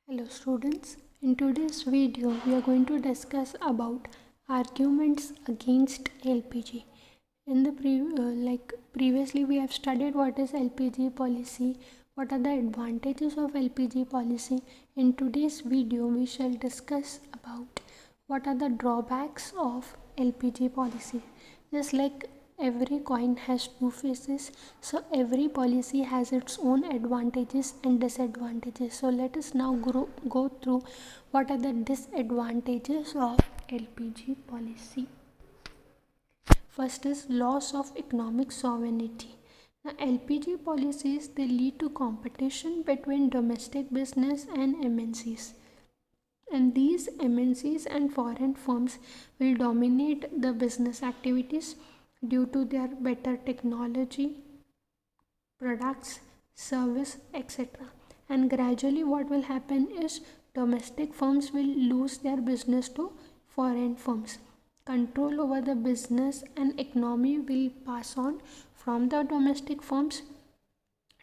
Hello students, in today's video we are going to discuss about arguments against LPG. In the previously we have studied what is LPG policy, what are the advantages of LPG policy. In today's video we shall discuss about what are the drawbacks of LPG policy. Just like every coin has two faces, so every policy has its own advantages and disadvantages. So let us now go through what are the disadvantages of LPG policy. First is loss of economic sovereignty. Now, LPG policies, they lead to competition between domestic business and MNCs, and these MNCs and foreign firms will dominate the business activities due to their better technology, products, service, etc. And gradually what will happen is domestic firms will lose their business to foreign firms. Control over the business and economy will pass on from the domestic firms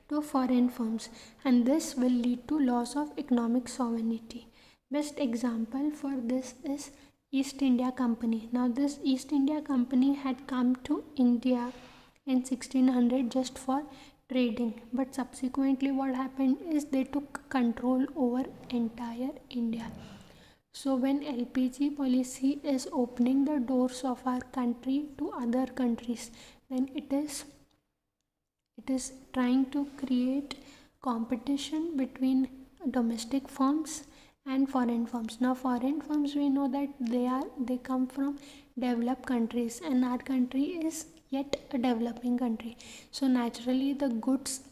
to foreign firms, and this will lead to loss of economic sovereignty. Best example for this is East India Company. Now this East India Company had come to India in 1600 just for trading, but subsequently what happened is they took control over entire India. So when LPG policy is opening the doors of our country to other countries, then it is trying to create competition between domestic firms and foreign firms. Now foreign firms, we know that they come from developed countries, and our country is yet a developing country. So naturally the goods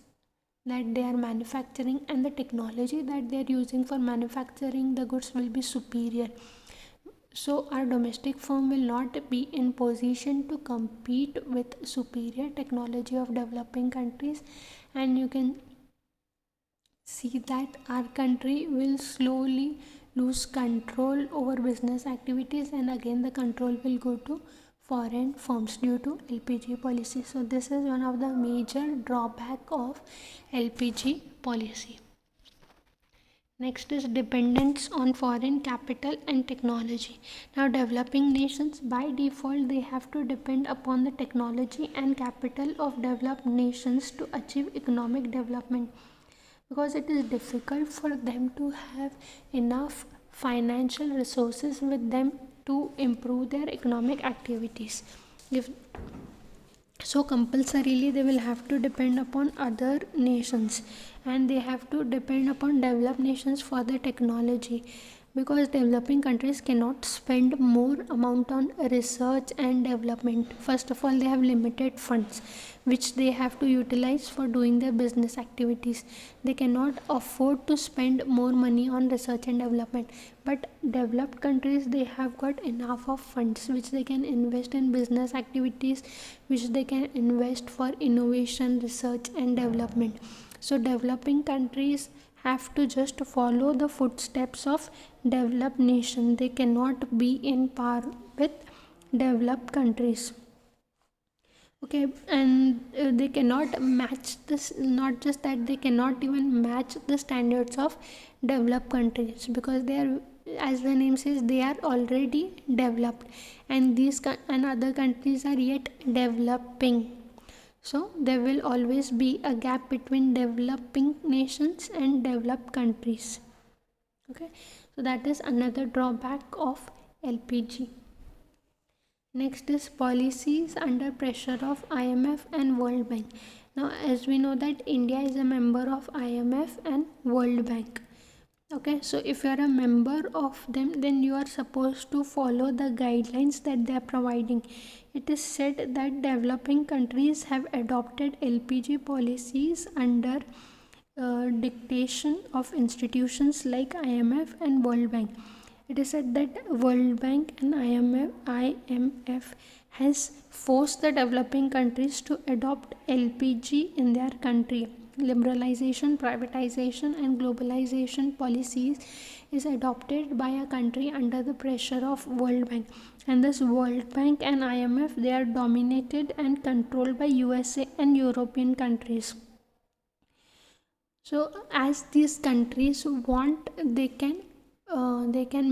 that they are manufacturing and the technology that they are using for manufacturing the goods will be superior. So our domestic firm will not be in position to compete with superior technology of developing countries, and you can see that our country will slowly lose control over business activities, and again the control will go to foreign firms due to LPG policy. So this is one of the major drawback of LPG policy. Next is dependence on foreign capital and technology. Now developing nations, by default they have to depend upon the technology and capital of developed nations to achieve economic development, because it is difficult for them to have enough financial resources with them to improve their economic activities. If so, compulsorily they will have to depend upon other nations, and they have to depend upon developed nations for the technology, because developing countries cannot spend more amount on research and development. First of all, they have limited funds which they have to utilize for doing their business activities. They cannot afford to spend more money on research and development, but developed countries, they have got enough of funds which they can invest in business activities, which they can invest for innovation, research and development. So developing countries have to just follow the footsteps of developed nation. They cannot be in par with developed countries. Okay, and they cannot match this. Not just that, they cannot even match the standards of developed countries, because they are, as the name says, they are already developed, and and other countries are yet developing. So there will always be a gap between developing nations and developed countries. Okay, so that is another drawback of LPG. Next is policies under pressure of IMF and World Bank. Now as we know that India is a member of IMF and World Bank. Okay, so if you are a member of them, then you are supposed to follow the guidelines that they are providing. It is said that developing countries have adopted LPG policies under dictation of institutions like IMF and World Bank. It is said that World Bank and IMF has forced the developing countries to adopt LPG in their country. Liberalization, privatization and globalization policies is adopted by a country under the pressure of World Bank, and this World Bank and IMF, they are dominated and controlled by USA and European countries. So as these countries want, they can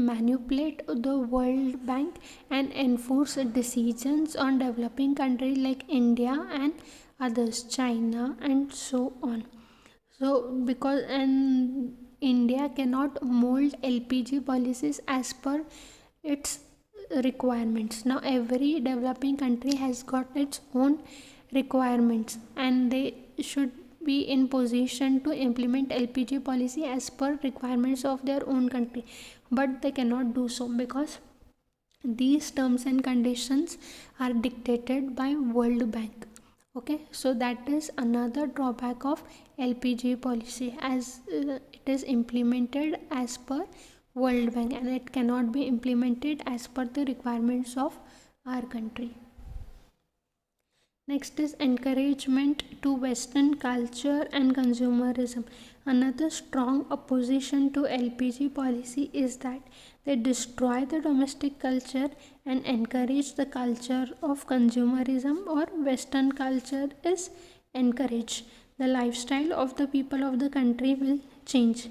manipulate the World Bank and enforce decisions on developing countries like India and others, China and so on. So because and India cannot mold LPG policies as per its requirements. Now every developing country has got its own requirements, and they should be in position to implement LPG policy as per requirements of their own country, but they cannot do so because these terms and conditions are dictated by World Bank. Okay, so that is another drawback of LPG policy, as it is implemented as per World Bank and it cannot be implemented as per the requirements of our country. Next is encouragement to Western culture and consumerism. Another strong opposition to LPG policy is that they destroy the domestic culture and encourage the culture of consumerism, or Western culture is encouraged. The lifestyle of the people of the country will change.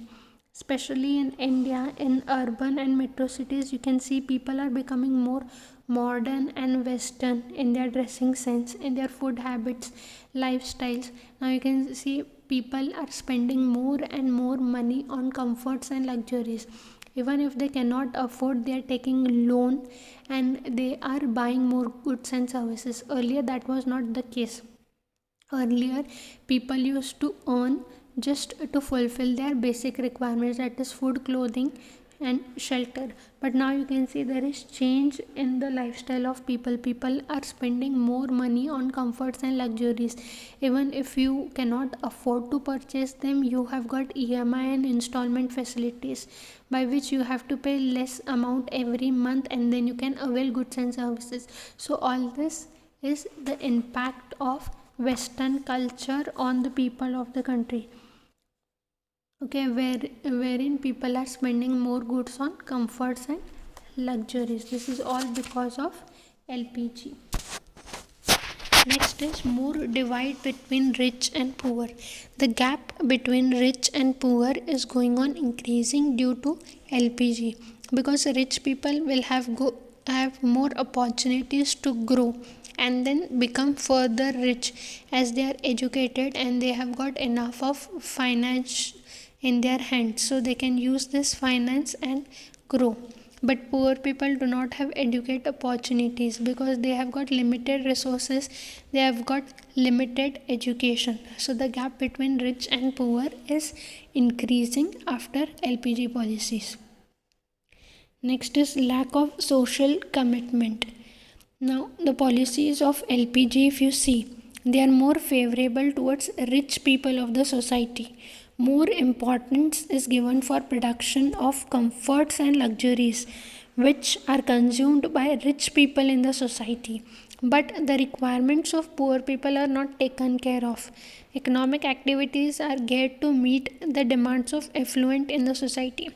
Especially in India, in urban and metro cities, you can see people are becoming more modern and Western in their dressing sense, in their food habits, lifestyles. Now you can see people are spending more and more money on comforts and luxuries. Even if they cannot afford, they are taking loan and they are buying more goods and services. Earlier, that was not the case. Earlier, people used to earn just to fulfill their basic requirements, that is food, clothing and shelter. But now you can see there is change in the lifestyle of people are spending more money on comforts and luxuries. Even if you cannot afford to purchase them, you have got EMI and installment facilities by which you have to pay less amount every month and then you can avail goods and services. So all this is the impact of Western culture on the people of the country. Okay, wherein people are spending more goods on comforts and luxuries. This is all because of LPG. Next is more divide between rich and poor. The gap between rich and poor is going on increasing due to LPG, because rich people will have more opportunities to grow and then become further rich as they are educated and they have got enough of finance in their hands, so they can use this finance and grow. But poor people do not have educate opportunities because they have got limited resources, they have got limited education. So the gap between rich and poor is increasing after LPG policies. Next is lack of social commitment. Now the policies of LPG, if you see, they are more favorable towards rich people of the society. More importance is given for production of comforts and luxuries which are consumed by rich people in the society, but the requirements of poor people are not taken care of. Economic activities are geared to meet the demands of affluent in the society.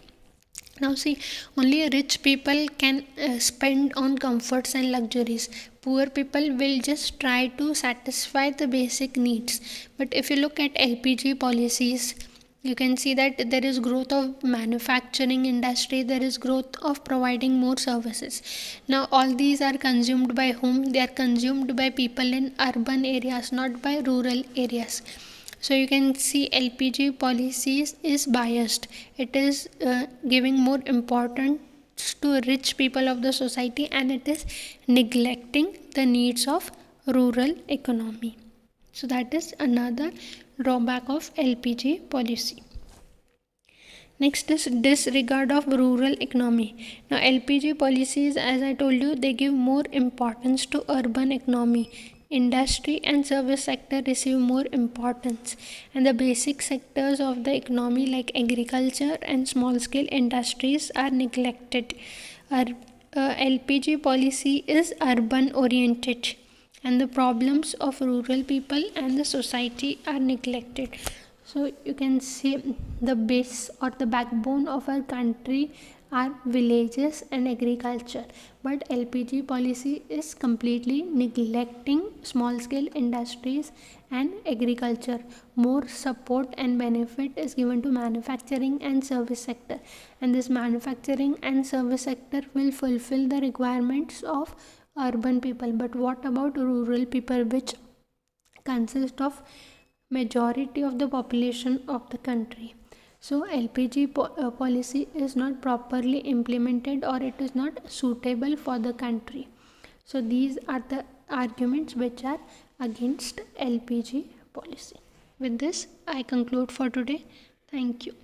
Now see, only rich people can spend on comforts and luxuries. Poor people will just try to satisfy the basic needs. But if you look at LPG policies, you can see that there is growth of manufacturing industry, there is growth of providing more services. Now all these are consumed by whom? They are consumed by people in urban areas, not by rural areas. So you can see LPG policies is biased. It is giving more importance to rich people of the society and it is neglecting the needs of rural economy. So that is another drawback of LPG policy. Next is disregard of rural economy. Now LPG policies, as I told you, they give more importance to urban economy. Industry and service sector receive more importance, and the basic sectors of the economy like agriculture and small scale industries are neglected. Our LPG policy is urban oriented and the problems of rural people and the society are neglected. So you can say the base or the backbone of our country are villages and agriculture, but LPG policy is completely neglecting small scale industries and agriculture. More support and benefit is given to manufacturing and service sector, and this manufacturing and service sector will fulfill the requirements of urban people. But what about rural people, which consist of majority of the population of the country? So LPG policy is not properly implemented, or it is not suitable for the country. So these are the arguments which are against LPG policy. With this I conclude for today. Thank you.